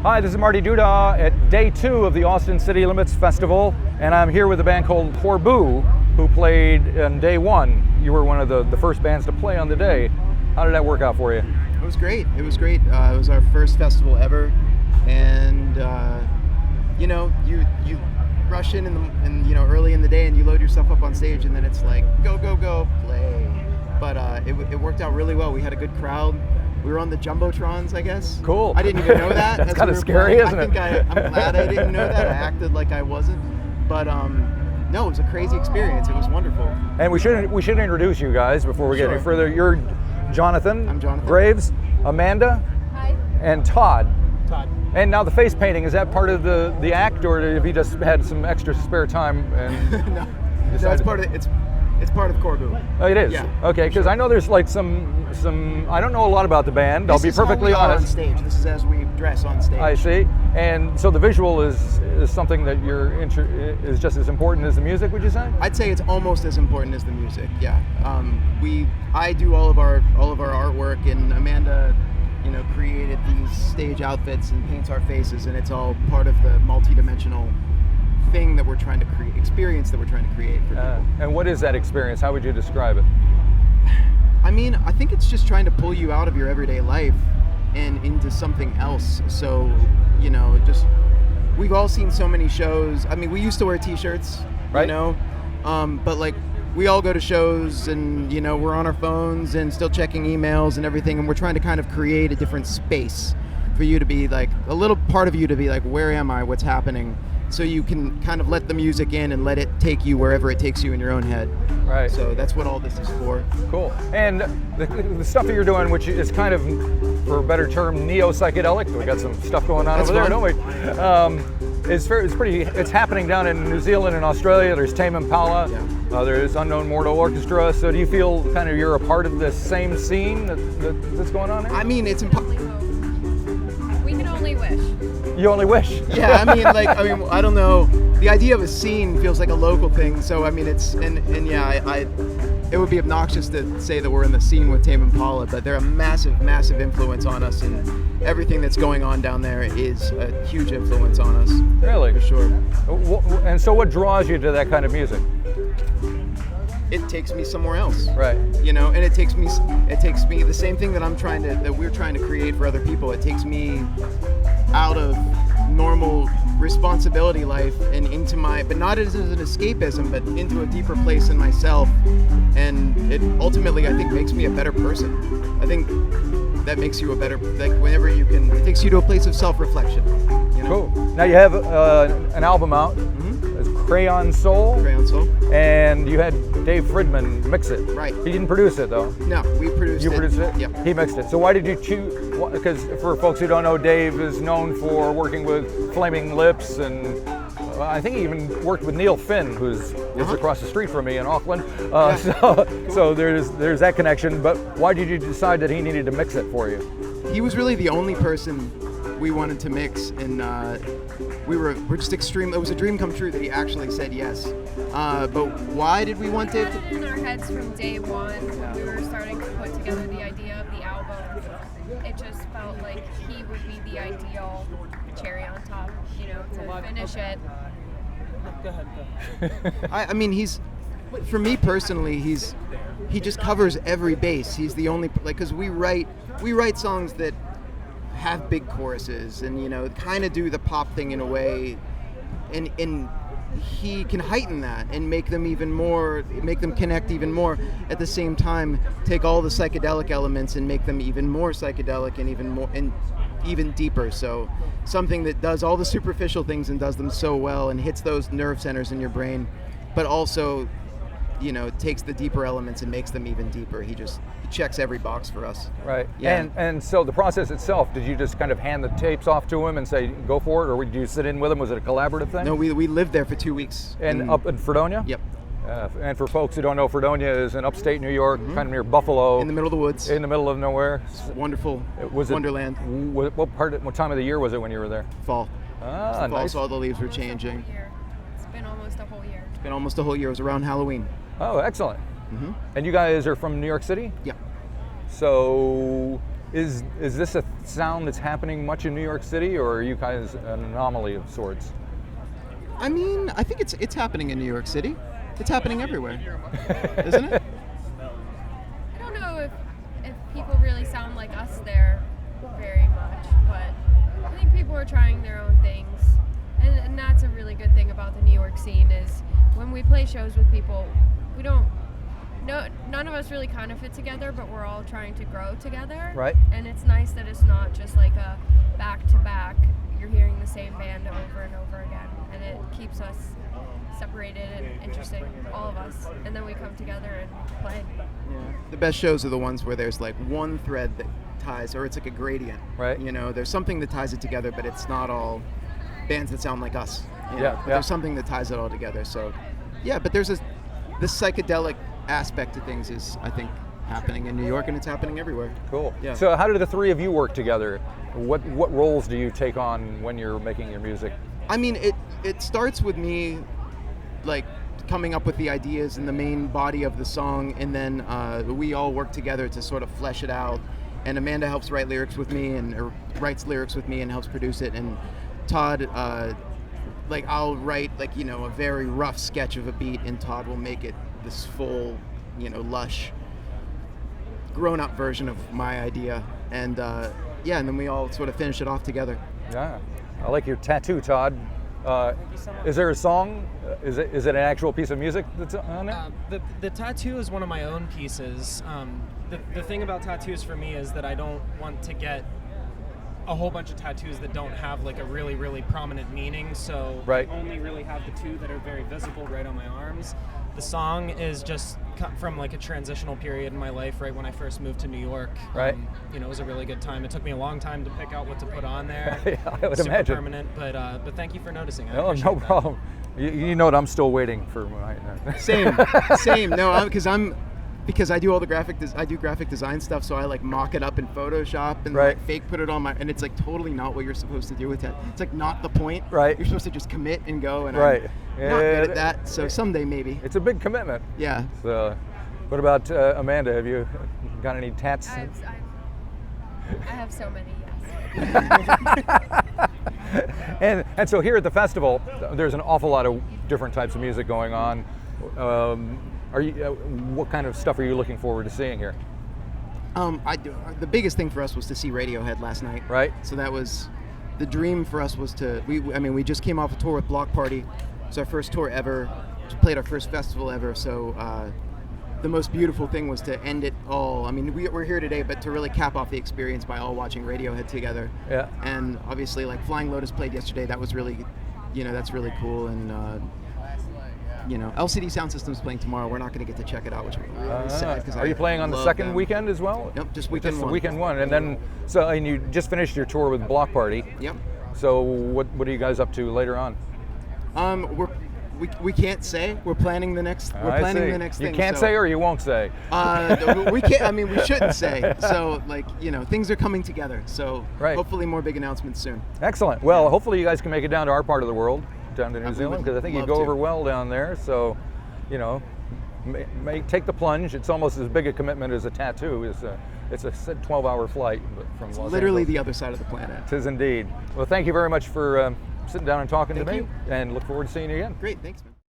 Hi, this is Marty Duda at day 2 of the Austin City Limits Festival, and I'm here with a band called Corbu, who played on day 1. You were one of the first bands to play on the day. How did that work out for you? It was great. It was great. It was our first festival ever, and you rush in early in the day, and you load yourself up on stage, and then it's like go go go play. But it worked out really well. We had a good crowd. We were on the jumbotrons, I guess. Cool. I didn't even know that. That's kind of scary, isn't it? I'm glad I didn't know that. I acted like I wasn't. But no, it was a crazy experience. It was wonderful. And we should introduce you guys before we get any further. You're Jonathan. I'm Jonathan Graves, Amanda. Hi. And Todd. Todd. And now the face painting, is that part of the act, or have you just had some extra spare time and No, it's part of it. It's part of Corbu. Oh, it is? Yeah. Okay, because I know there's like some. I don't know a lot about the band. I'll be perfectly honest. This is how we are on stage. This is as we dress on stage. I see. And so the visual is something that is just as important as the music, would you say? I'd say it's almost as important as the music. Yeah. I do all of our artwork, and Amanda, created these stage outfits and paints our faces, and it's all part of the multi-dimensional thing that we're trying to create, experience that we're trying to create for people. And what is that experience? How would you describe it? I mean, I think it's just trying to pull you out of your everyday life and into something else. So, we've all seen so many shows. I mean, we used to wear t-shirts, right? But like, we all go to shows and, we're on our phones and still checking emails and everything, and we're trying to kind of create a different space for you to be like, a little part of you to be like, where am I? What's happening? So you can kind of let the music in and let it take you wherever it takes you in your own head. Right. So that's what all this is for. Cool. And the stuff that you're doing, which is kind of, for a better term, neo-psychedelic. We got some stuff going on over there, don't we? It's happening down in New Zealand and Australia. There's Tame Impala. Yeah. There's Unknown Mortal Orchestra. So do you feel kind of you're a part of this same scene that's going on here? I mean, it's impossible. We can only wish. You only wish. Yeah, I don't know. The idea of a scene feels like a local thing. So it would be obnoxious to say that we're in the scene with Tame Impala, but they're a massive, massive influence on us, and everything that's going on down there is a huge influence on us. Really? For sure. And so what draws you to that kind of music? It takes me somewhere else. Right. And it takes me the same thing that we're trying to create for other people. It takes me out of normal responsibility life and into but not as an escapism, but into a deeper place in myself. And it ultimately, I think, makes me a better person. I think that makes you a better, like, whenever you can, it takes you to a place of self-reflection. Cool. Now you have an album out. Mm-hmm. It's Crayon Soul. Crayon Soul. And you had Dave Fridman mix it. Right. He didn't produce it, though. No, we produced it. You produced it? Yep. He mixed it. So why did you choose? Because for folks who don't know, Dave is known for working with Flaming Lips, and I think he even worked with Neil Finn, who's lives across the street from me in Auckland. So there's that connection. But why did you decide that he needed to mix it for you? He was really the only person we wanted to mix, and we're just extreme. It was a dream come true that he actually said yes. But why did we want We it? had it in our heads from day one when we were starting to put together the idea of the album. It just felt like he would be the ideal cherry on top, to finish it. Go ahead. I mean, for me personally, he just covers every base. He's the only, because we write songs that have big choruses and kind of do the pop thing in a way, and he can heighten that and make them connect even more. At the same time, take all the psychedelic elements and make them even more psychedelic and even deeper. So something that does all the superficial things and does them so well and hits those nerve centers in your brain, but also takes the deeper elements and makes them even deeper. He checks every box for us. Right. Yeah. And so the process itself, did you just kind of hand the tapes off to him and say, go for it, or did you sit in with him? Was it a collaborative thing? No, we lived there for 2 weeks. And up in Fredonia? Yep. And for folks who don't know, Fredonia is in upstate New York, kind of near Buffalo. In the middle of the woods. In the middle of nowhere. Wonderful. Wonderland. What time of the year was it when you were there? Fall. Ah, Fall, nice. so all the leaves were changing. It's been almost a whole year. It's been almost a whole year. It was around Halloween. Oh, excellent. Mm-hmm. And you guys are from New York City? Yeah. So Is this a sound that's happening much in New York City, or are you guys an anomaly of sorts? I mean, I think it's happening in New York City. It's happening everywhere, isn't it? I don't know if people really sound like us there very much, but I think people are trying their own things, and that's a really good thing about the New York scene is when we play shows with people, none of us really kind of fit together, but we're all trying to grow together. Right. And it's nice that it's not just like a back-to-back, you're hearing the same band over and over again, and it keeps us separated and interesting, all of us, and then we come together and play. Yeah. The best shows are the ones where there's like one thread that ties, or it's like a gradient. Right. You know, there's something that ties it together, but it's not all bands that sound like us. You know? Yeah, But yeah. there's something that ties it all together. So, yeah, but there's this psychedelic aspect to things is, I think, happening in New York, and it's happening everywhere. Cool. Yeah. So how do the three of you work together? What roles do you take on when you're making your music? I mean, it starts with me, like, coming up with the ideas and the main body of the song, and then we all work together to sort of flesh it out. And Amanda helps write lyrics with me, or writes lyrics with me and helps produce it. And Todd, like, I'll write, like, you know, a very rough sketch of a beat, and Todd will make it this full, you know, lush, grown-up version of my idea. And yeah, and then we all sort of finish it off together. Yeah, I like your tattoo, Todd. Is there a song? Is it an actual piece of music that's on it? The tattoo is one of my own pieces. The thing about tattoos for me is that I don't want to get a whole bunch of tattoos that don't have like a really, really prominent meaning. So Right. I only really have the two that are very visible right on my arms. The song is just cut from like a transitional period in my life, right when I first moved to New York. Right. You know, it was a really good time. It took me a long time to pick out what to put on there. Yeah, I would Super imagine. permanent, but thank you for noticing. I No appreciate that. problem. You know what? I'm still waiting for my. Same. No, because I do all the I do graphic design stuff, so I like mock it up in Photoshop and Right. like fake put it on my, and it's like totally not what you're supposed to do with it. It's like not the point. Right. You're supposed to just commit and go, and Right. I'm not good at that. So someday maybe. It's a big commitment. Yeah. So, what about Amanda? Have you got any tats? I have so many, yes. And so here at the festival, there's an awful lot of different types of music going on. What kind of stuff are you looking forward to seeing here? The biggest thing for us was to see Radiohead last night. Right. So that was the dream for us was to. We just came off a tour with Block Party. It's our first tour ever. Just played our first festival ever. So the most beautiful thing was to end it all. I mean, we're here today, but to really cap off the experience by all watching Radiohead together. Yeah. And obviously, like Flying Lotus played yesterday. That was really, that's really cool. And LCD Sound System's playing tomorrow. We're not going to get to check it out, which I'm really sad. Are you playing on the second them. weekend as well? Nope, just weekend one. Weekend one, and then and you just finished your tour with Block Party. Yep. So what are you guys up to later on? We can't say. We're planning the next. We're planning the next thing. You can't say, or you won't say. We can't. I mean, we shouldn't say. So, things are coming together. So, Right. hopefully, more big announcements soon. Excellent. Well, hopefully you guys can make it down to our part of the world, down to New We Zealand, would because I think you'd love go to. over well down there. So, take the plunge. It's almost as big a commitment as a tattoo. It's a 12-hour flight from Los Literally Angeles. the other side of the planet. Tis indeed. Well, thank you very much for sitting down and talking to Thank me, you. and look forward to seeing you again. Great. Thanks, man.